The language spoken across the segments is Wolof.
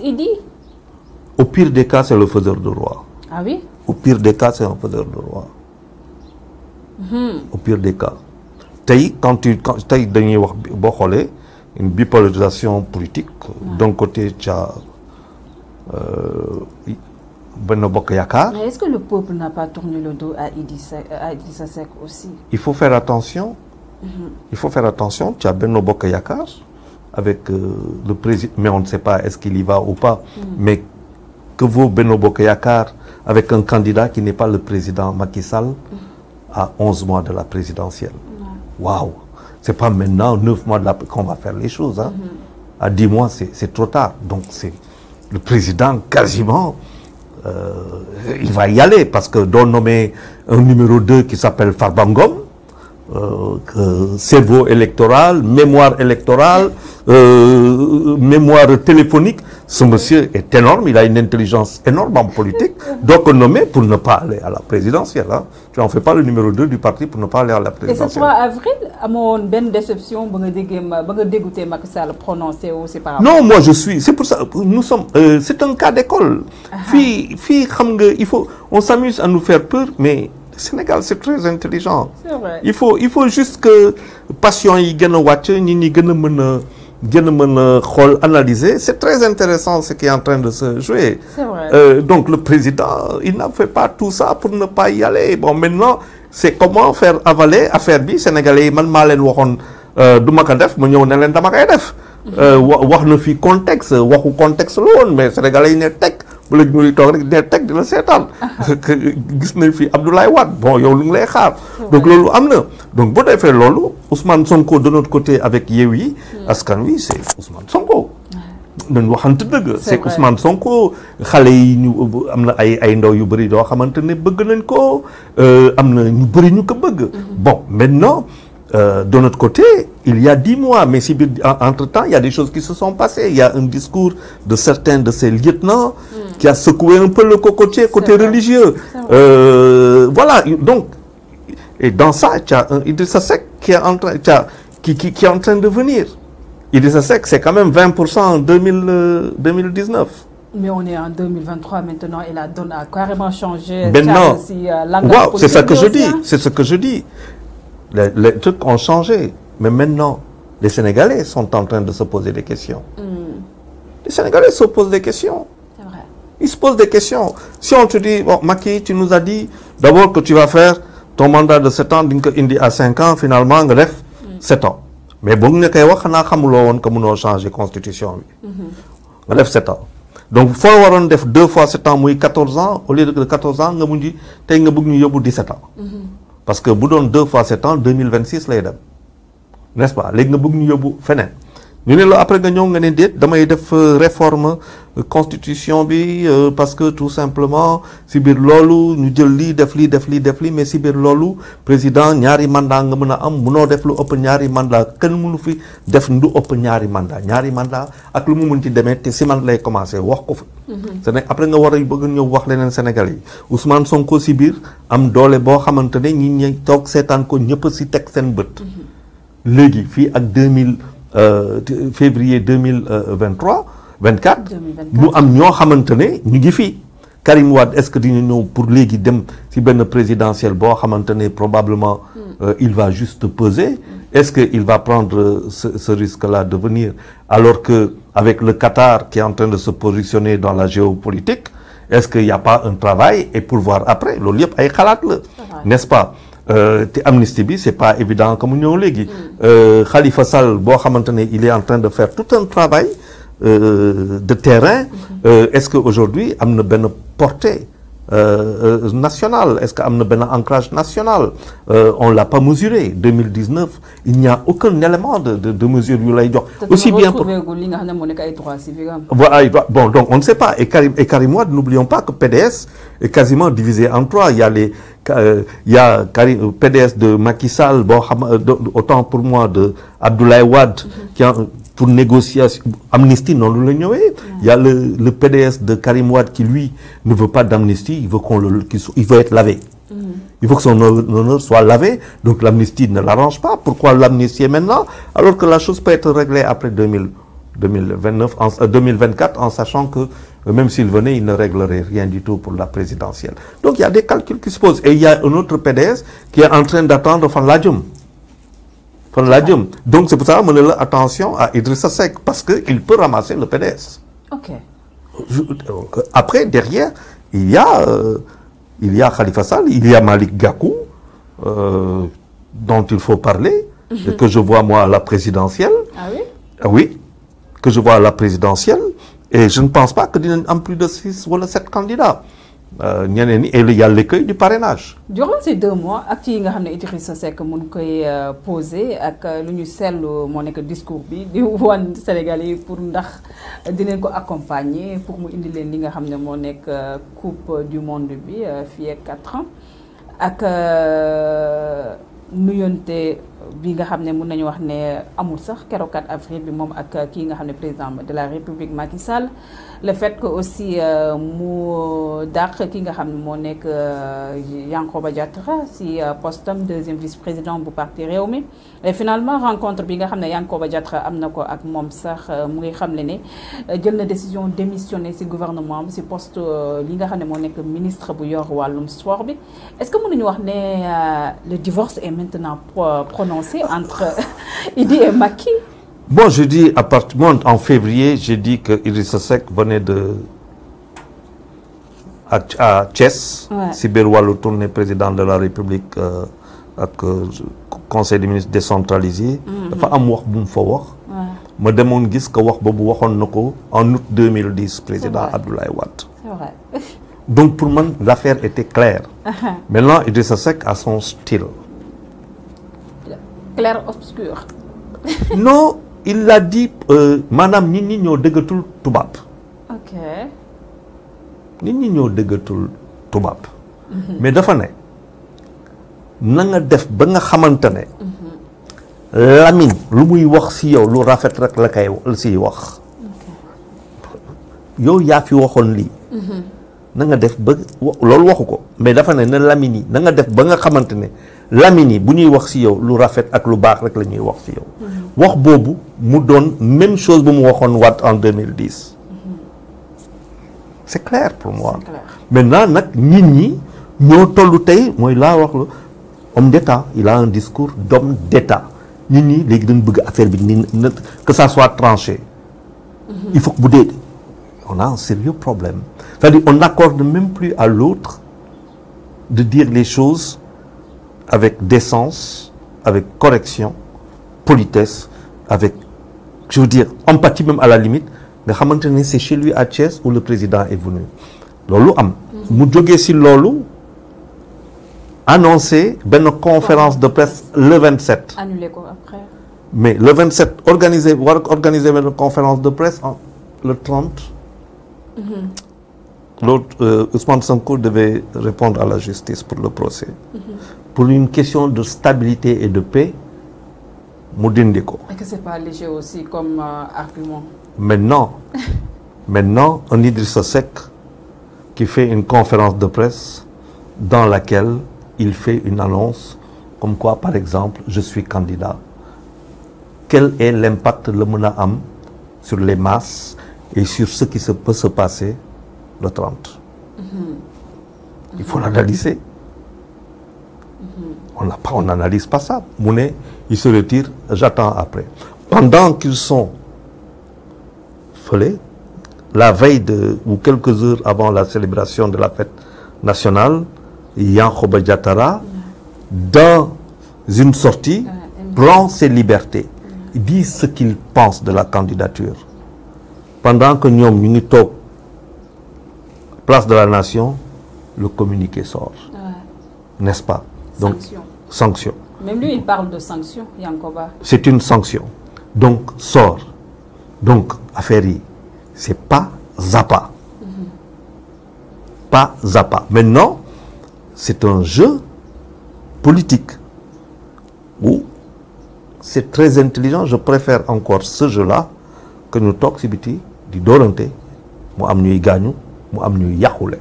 Il dit. Au pire des cas, c'est le faiseur de roi. Ah oui? Au pire des cas, c'est un faiseur de roi. Au pire des cas. Tey dañuy wax boo xoolee une bipolarisation politique. D'un côté, tu as Benno Bokk Yakaar. Mais est-ce que le peuple n'a pas tourné le dos à Idrissa Seck aussi? Il faut faire attention. Il faut faire attention. Tu as Benno Bokk Yakaar avec le président, mais on ne sait pas est-ce qu'il y va ou pas. Mais que vaut Benno Bokk Yakaar avec un candidat qui n'est pas le président Macky Sall à 11 mois de la présidentielle? Waouh! C'est pas maintenant, 9 mois qu'on va faire les choses. Hein. À 10 mois, c'est trop tard. Donc, c'est le président quasiment, il va y aller parce que doit nommer un numéro 2 qui s'appelle Farba Ngom, cerveau électoral, mémoire électorale, mémoire téléphonique. Ce monsieur est énorme, il a une intelligence énorme en politique, donc nommé pour ne pas aller à la présidentielle. Hein. Tu n'en fais pas le numéro 2 du parti pour ne pas aller à la présidentielle. Et ce 3 avril, à mon ben déception, dégoûté Macky Sall prononcé ou c'est par rapport. Non, moi je suis, c'est pour ça, nous sommes, c'est un cas d'école. Il faut, on s'amuse à nous faire peur, mais le Sénégal c'est très intelligent. C'est vrai. Il faut juste que passion yi gëna wacc ñi ñi gëna mëna analyser. C'est très intéressant ce qui est en train de se jouer. C'est vrai. Donc le président, il n'a fait pas tout ça pour ne pas y aller. Bon, maintenant, c'est comment faire avaler affaire bi Sénégalais man ma leen waxon duma ko def ma ñew ne leen dama koy def. Wax na fi contexte, waxu contexte la woon mais Sénégalais yi ne tek bu la ñuy toog rek ne tek di la seetaan gis nañ fi Abdoulaye Wade bon yow lu ngi lay xaar. Donc loolu am na donc bu defee loolu Ousmane Sonko de notre côté avec Yewwi Askan Wi c'est Ousmane Sonko. nañ waxante dëgg. C'est Ousmane Sonko xale yi ñu am na ay ndaw yu bëri yoo xamante ne bëgg nañ ko am na ñu bëri ñu ko bëgg. Bon maintenant. De notre côté, il y a 10 mois, mais si, entre-temps, il y a des choses qui se sont passées. Il y a un discours de certains de ces lieutenants qui a secoué un peu le cocotier côté religieux. Voilà, donc, et dans ça, tu as un Idrissa Seck qui est en train, qui est en train de venir. Idrissa Seck, c'est quand même 20% en 2019. Mais on est en 2023 maintenant et la donne a carrément changé. Maintenant, wow, c'est ça que je dis, hein? c'est ce que je dis. Les trucs ont changé, mais maintenant, les Sénégalais sont en train de se poser des questions. Les Sénégalais se posent des questions. C'est vrai. Ils se posent des questions. Si on te dit, bon, Macky, tu nous as dit d'abord que tu vas faire ton mandat de 7 ans, indi à 5 ans, finalement, 7 ans. Mais bon, on a changer la constitution. On a 7 ans. Donc, il faut avoir 2 fois 7 ans, 14 ans, au lieu de 14 ans, on a dit, tu as 17 ans. Parce que bu doon 2 fois 7 ans 2026 lay dem n'est-ce pas léegi nga bëgg ñu yóbbu feneen ñu ne la après nga ñëw nga ne déet damay def réforme constitution bi parce que tout simplement si biir loolu ñu jël lii def lii mais si biir loolu président ñaari mandat nga mën a am munoo def lu ëpp ñaari mandat kenn mënu fi def lu ëpp ñaari mandat ak lu mu mën ci demee te si man lay commencé wax ko fa. c'est après nga war a bëgg ñëw wax leneen Sénégal yi Ousmane Sonko si biir am doole boo xamante ne ñi toog seetaan ko ñëpp si teg seen bët. léegi fii ak février 2023 24 ñu am ñoo xamante ne ñu ngi fii Karim Wade est-ce que dina ñëw pour léegi dem ci benn présidentielle boo xamante ne probablement il va juste peser est-ce que il va prendre ce risque-là de venir alors que avec le Qatar qui est en train de se positionner dans la géopolitique est-ce qu'il n'y a pas un travail et pour voir après loolu yëpp ay xalaat la n'est-ce pas te amnistie bi c'est pas évident comme ñëw léegi Khalifa Sall boo xamante ne il est en train de faire tout un travail de terrain est-ce que aujourd'hui am na benn portée nationale est-ce que am na benn ancrage national on l'a pas mesuré 2019 il n'y a aucun élément de mesure yu lay jox aussi bien pour voilà bon donc on ne sait pas et Karim Wade n'oublions pas que PDS est quasiment divisé en 3 il y a PDS de Macky Sall bon autant pour moi de Abdoulaye Wade qui a pour négociation amnistie non lu la ñëwee il y a le PDS de Karim Wade qui lui ne veut pas d'amnistie il veut il veut être lavé il faut que son honneur soit lavé donc l'amnistie ne l'arrange pas pourquoi l'amnistier maintenant alors que la chose peut être réglée après 2029, 2024, en sachant que même s'il venait, il ne réglerait rien du tout pour la présidentielle. Donc il y a des calculs qui se posent. Et il y a un autre PDS qui est en train d'attendre Fan Ladjum. Donc c'est pour ça que attention à Idrissa Seck, parce qu'il peut ramasser le PDS. Ok. Après, derrière, il y a Khalifa Sall, il y a Malick Gakou, dont il faut parler, et que je vois moi à la présidentielle. Ah oui? Oui, que je vois à la présidentielle. Et je ne pense pas que dinañ am plus de 6 ou 7 candidats. Et il y a l'écueil du parrainage. Durant ces 2 mois, actes yi nga xam ne Idrissa Seck mun koy posé ak lu ñu seetlu moo nekk discours bi di wan Sénégalais yi pour ndax dinañ ko accompagner pour mu indi leen li nga xam ne moo nekk coupe du monde bi fii ak 4 ans ak nuyonte bi nga xam ne mun nañu wax ne amul sax keroog 4 avril bi moom ak kii nga xam ne président de la République Macky Sall. Le fait que aussi mu dàq ki nga xam ne moo nekk Yankhoba Diattara si postam 2e vice-président bu parti Rewmi et finalement rencontre bi nga xam ne Yankhoba Diattara am na ko ak moom sax mu ngi xam ne jël na décision démissionner si gouvernement bi si poste li nga xam ne moo nekk ministre bu yor wàllum sport bi est-ce que mën nañu wax ne le divorce est maintenant prononcé entre Idi et Macky? Bon, je dis en février, j'ai dit que Idrissa Seck venait à Thiès, Sibir Wallo tourné président de la République avec conseil des ministres décentralisé. Dafa am wax bu mu fa wax. Ma demoon gis que wax boobu waxoon na ko en août 2010 président Abdoulaye Wade. C'est vrai. Donc pour moi l'affaire était claire. Maintenant Idrissa Seck a son style. Clair obscur. Non. Il l'a dit, madame, nit ñi ñoo dëggatul tubaab. Ok. Nit ñi ñoo dëggatul tubaab. Mais dafa ne na nga def ba nga xamante ne. Lamine lu muy wax si yow lu rafet rek la kay siy wax. yow yaa fi waxoon lii. na nga def ba loolu waxu ko mais dafa ne na Lamine yi na nga def ba nga xamante ne Lamine yi bu ñuy wax si yow lu rafet ak lu baax rek la ñuy wax si yow. wax boobu mu doon même chose bu mu waxoon Wade en 2010. C'est clair pour moi. C'est clair. Maintenant nag nit ñi ñoo tollu tey mooy laa wax la homme d'État il a un discours d'homme d'État nit ñi léegi dañ bëgg affaire bi ni que ça soit tranché. Il faut que bu dee on a un sérieux problème. C'est-à-dire on n'accorde même plus à l'autre de dire les choses avec décence, avec correction, politesse, avec, je veux dire, empathie même à la limite. nga xamante ne c'est chez lui à Thiès où le président est venu. loolu am. mu jógee si loolu annoncé benn conférence de presse le 27. Annulé ko après. Mais le 27 organiser benn conférence de presse le 30. L'autre Ousmane Sonko devait répondre à la justice pour le procès. Pour une question de stabilité et de paix mu dindi ko. Et que c'est pas léger aussi comme argument. Maintenant, un Idrissa Seck qui fait une conférence de presse dans laquelle il fait une annonce comme quoi, par exemple, je suis candidat. Quel est l'impact le mën a am sur les masses et sur ce qui peut se passer le 30? Il faut l'analyser. On n'analyse pas ça. Mouné, il se retire, j'attends après. Pendant qu'ils sont la veille ou quelques heures avant la célébration de la fête nationale, Yankhoba Diattara, dans une sortie, prend ses libertés. Il dit ce qu'il pense de la candidature. Pendant que nous sommes toog place de la Nation, le communiqué sort. N'est-ce pas? Donc, sanction. Même lui, il parle de sanction, Yankhoba. C'est une sanction. Donc, sort. Donc, affaire yi, c'est pas Zappa. Pas Zappa. Maintenant, c'est un jeu politique où c'est très intelligent. Je préfère encore ce jeu-là que nous toog si biti di doorante mu am ñuy gaañu mu am ñuy yàqule.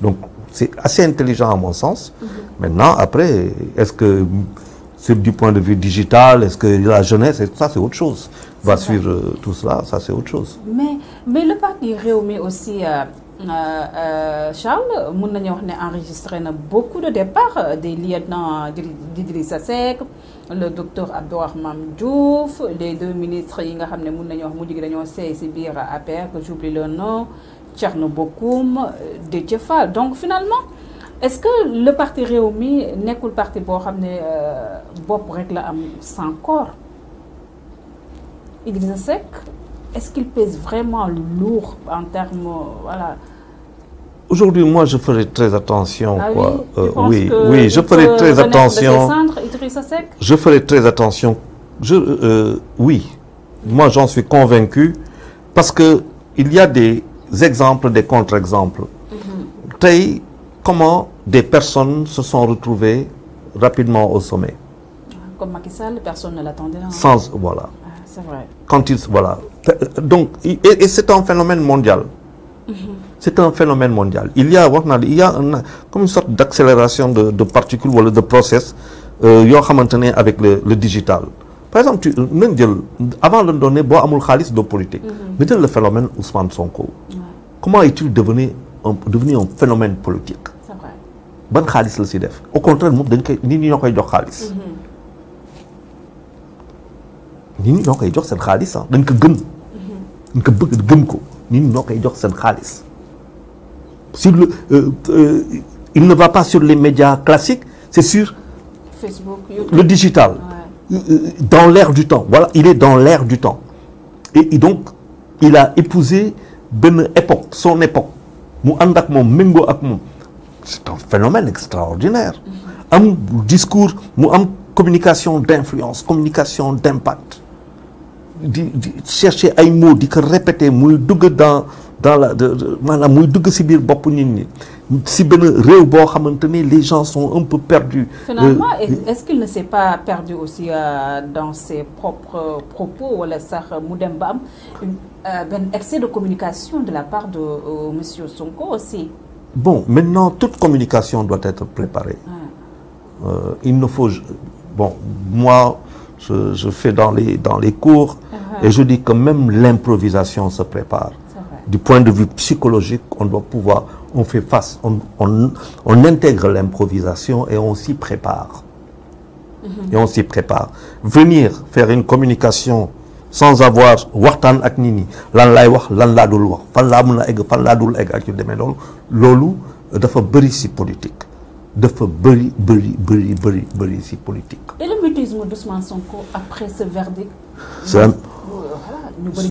Donc, c'est assez intelligent à mon sens. Maintenant, après, est-ce que sur du point de vue digital, est-ce que la jeunesse, et ça c'est autre chose, va suivre tout cela, ça c'est autre chose. Mais le parti Rewmi aussi, Charles, mun nañu wax ne enregistré na beaucoup de départs des lieutenants d'Idrissa Seck, le docteur Abdourahmane Diouf, les 2 ministres yi nga xam ne mun nañu wax mujj gi dañoo seey si biir APR, que j'oublie le nom, Thierno Bocoum, Déthié Fall. Donc finalement, est-ce que le parti Rewmi nekkul parti boo xam ne bopp rek la am sans corps? Idrissa Seck, est-ce qu'il pèse vraiment lourd en termes, voilà? Aujourd'hui, moi, je ferai très attention. Ah quoi. oui, oui, je ferai très attention. Idrissa Seck? Je ferai très attention. Oui, moi, j'en suis convaincu parce que il y a des exemples, des contre-exemples. Comment des personnes se sont retrouvées rapidement au sommet. Comme Macky Sall, personne ne l'attendait. Hein. Sans, voilà. Ah, c'est vrai. Quand ils, voilà. Donc, et c'est un phénomène mondial. C'est un phénomène mondial. Il y a comme une sorte d'accélération de particules ou de process avec le digital. Par exemple, avant de donner amul khalis de politique, mais le phénomène Ousmane Sonko. Comment est-il devenu un phénomène politique? C'est vrai. Ban khalis la ci def. Au contraire, nit ñi ñokoy jox khalis. Nit ñi ñokoy jox sen khalis, dañ ko gëm. Dañ ko bëgg gëm ko. Nit ñi ñokoy jox sen khalis. Il ne va pas sur les médias classiques, c'est sur Facebook, YouTube. Le digital. Ouais. Dans l'air du temps. Voilà, il est dans l'air du temps. Et donc, il a épousé une époque, son époque. C'est un phénomène extraordinaire. Un discours, une communication d'influence, communication d'impact. Chercher un mot, de répéter, les gens sont un peu perdus. Finalement, est-ce qu'il ne s'est pas perdu aussi dans ses propres propos ou un excès de communication de la part de M. Sonko aussi? Bon, maintenant, toute communication doit être préparée. Il ne faut... Bon, moi, je fais dans les cours et je dis que même l'improvisation se prépare. Du point de vue psychologique, on doit pouvoir, on fait face, on intègre l'improvisation et on s'y prépare. Et on s'y prépare. Venir faire une communication sans avoir waxtaan ak nit ñi lan lay wax lan la dul wax fan la mëna egg fan la dul egg ak yu démé lolu dafa bëri ci politique. Dafa bëri ci politique. Et le mutisme d'Ousmane Sonko après ce verdict?